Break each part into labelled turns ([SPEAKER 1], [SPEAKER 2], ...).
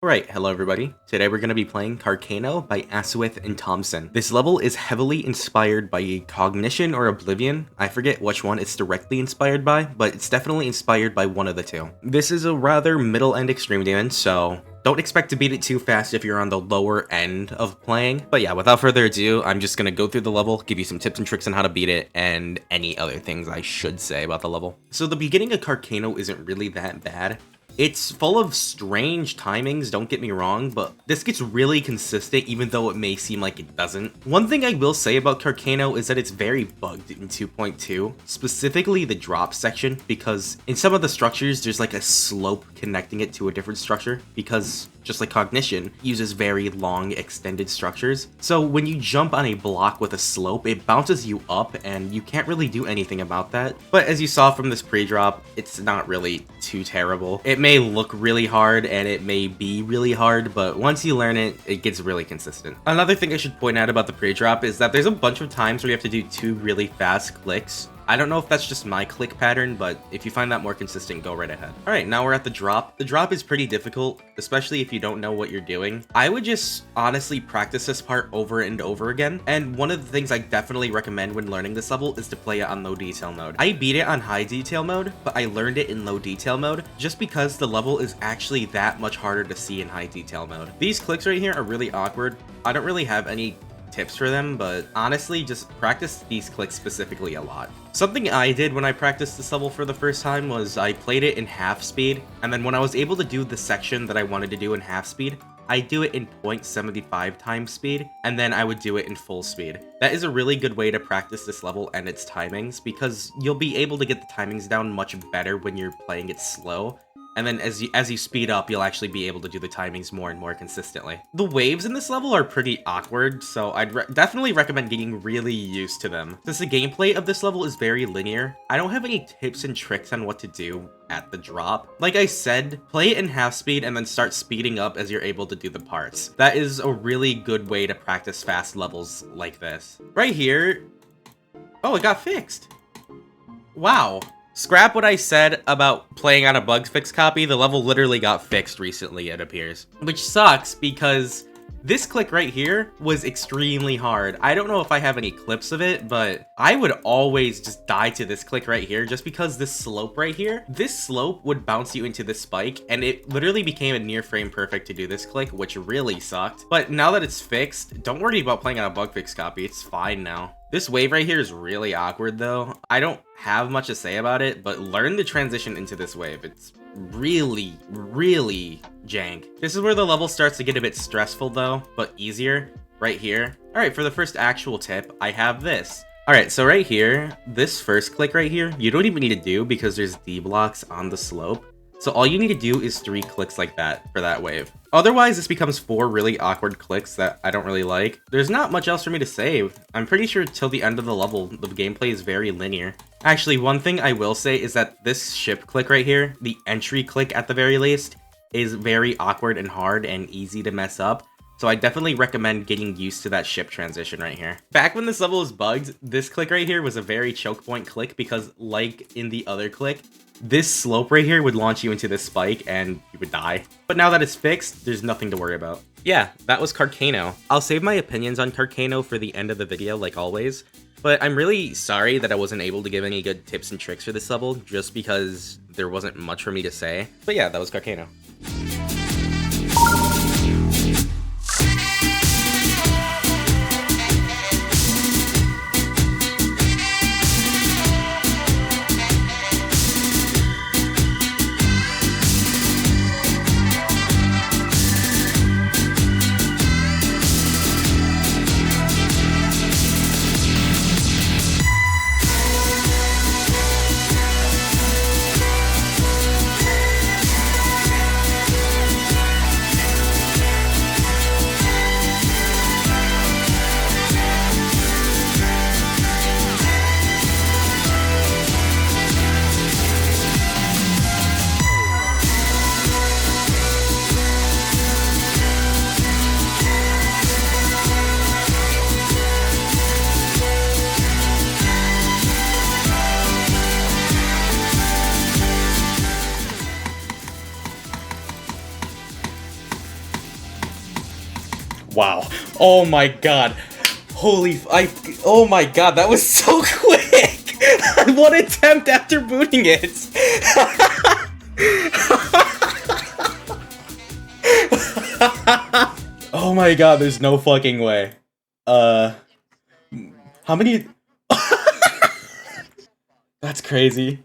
[SPEAKER 1] Alright, hello everybody. Today we're going to be playing Carcano by Asuith and TomsoN. This level is heavily inspired by Cognition or Oblivion. I forget which one it's directly inspired by, but it's definitely inspired by one of the two. This is a rather middle-end extreme demon, so don't expect to beat it too fast if you're on the lower end of playing. But yeah, without further ado, I'm just going to go through the level, give you some tips and tricks on how to beat it, and any other things I should say about the level. So the beginning of Carcano isn't really that bad. It's full of strange timings, don't get me wrong, but this gets really consistent even though it may seem like it doesn't. One thing I will say about Carcano is that it's very bugged in 2.2, specifically the drop section, because in some of the structures there's like a slope connecting it to a different structure, because just like Cognition, uses very long extended structures. So when you jump on a block with a slope, it bounces you up and you can't really do anything about that. But as you saw from this pre-drop, it's not really too terrible. It may look really hard and it may be really hard, but once you learn it, it gets really consistent. Another thing I should point out about the pre-drop is that there's a bunch of times where you have to do 2 really fast clicks. I don't know if that's just my click pattern, but if you find that more consistent, go right ahead. Alright, now we're at the drop. The drop is pretty difficult, especially if you don't know what you're doing. I would just honestly practice this part over and over again, and one of the things I definitely recommend when learning this level is to play it on low detail mode. I beat it on high detail mode, but I learned it in low detail mode just because the level is actually that much harder to see in high detail mode. These clicks right here are really awkward. I don't really have any tips for them, but honestly just practice these clicks specifically a lot. Something I did when I practiced this level for the first time was I played it in half speed, and then when I was able to do the section that I wanted to do in half speed, I do it in 0.75 times speed, and then I would do it in full speed. That is a really good way to practice this level and its timings, because you'll be able to get the timings down much better when you're playing it slow. And then as you speed up, you'll actually be able to do the timings more and more consistently. The waves in this level are pretty awkward, so I'd definitely recommend getting really used to them. Since the gameplay of this level is very linear, I don't have any tips and tricks on what to do at the drop. Like I said, play it in half speed and then start speeding up as you're able to do the parts. That is a really good way to practice fast levels like this. Right here, oh, it got fixed. Wow. Scrap what I said about playing on a bug fix copy, the level literally got fixed recently, it appears. Which sucks because this click right here was extremely hard. I don't know if I have any clips of it, but I would always just die to this click right here just because this slope right here, this slope would bounce you into this spike, and it literally became a near frame perfect to do this click, which really sucked. But now that it's fixed, don't worry about playing on a bug fix copy, it's fine now. This wave right here is really awkward though. I don't have much to say about it, but learn the transition into this wave. It's really, really jank. This is where the level starts to get a bit stressful though, but easier, right here. Alright, for the first actual tip, I have this. Alright, so right here, this first click right here, you don't even need to do because there's D blocks on the slope. So all you need to do is 3 clicks like that for that wave. Otherwise, this becomes 4 really awkward clicks that I don't really like. There's not much else for me to say. I'm pretty sure till the end of the level, the gameplay is very linear. Actually, one thing I will say is that this ship click right here, the entry click at the very least, is very awkward and hard and easy to mess up. So I definitely recommend getting used to that ship transition right here. Back when this level was bugged, this click right here was a very choke point click because like in the other click, this slope right here would launch you into this spike and you would die. But now that it's fixed, there's nothing to worry about. Yeah, that was Carcano. I'll save my opinions on Carcano for the end of the video like always, but I'm really sorry that I wasn't able to give any good tips and tricks for this level just because there wasn't much for me to say. But yeah, that was Carcano. wow. Oh my god. Oh my god, that was so quick! One attempt after booting it! Oh my god, there's no fucking way. How many... That's crazy.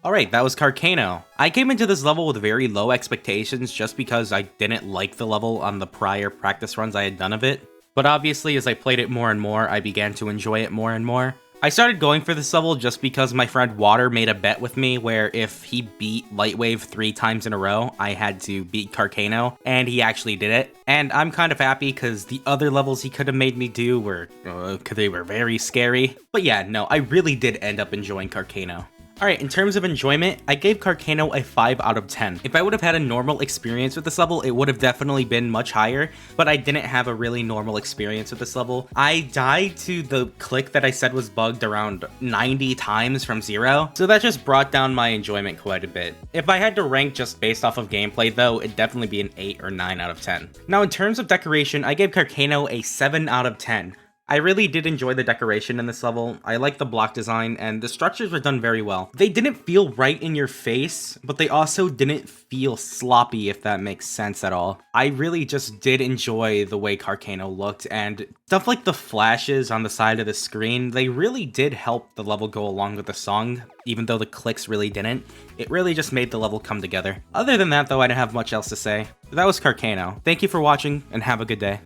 [SPEAKER 1] Alright, that was Carcano. I came into this level with very low expectations just because I didn't like the level on the prior practice runs I had done of it. But obviously, as I played it more and more, I began to enjoy it more and more. I started going for this level just because my friend Water made a bet with me where if he beat Lightwave 3 times in a row, I had to beat Carcano, and he actually did it. And I'm kind of happy because the other levels he could have made me do were, they were very scary. But yeah, no, I really did end up enjoying Carcano. Alright, in terms of enjoyment, I gave Carcano a 5 out of 10. If I would have had a normal experience with this level, it would have definitely been much higher, but I didn't have a really normal experience with this level. I died to the click that I said was bugged around 90 times from 0, so that just brought down my enjoyment quite a bit. If I had to rank just based off of gameplay though, it'd definitely be an 8 or 9 out of 10. Now in terms of decoration, I gave Carcano a 7 out of 10. I really did enjoy the decoration in this level. I like the block design, and the structures were done very well. They didn't feel right in your face, but they also didn't feel sloppy, if that makes sense at all. I really just did enjoy the way Carcano looked, and stuff like the flashes on the side of the screen, they really did help the level go along with the song, even though the clicks really didn't. It really just made the level come together. Other than that though, I didn't have much else to say. That was Carcano. Thank you for watching, and have a good day.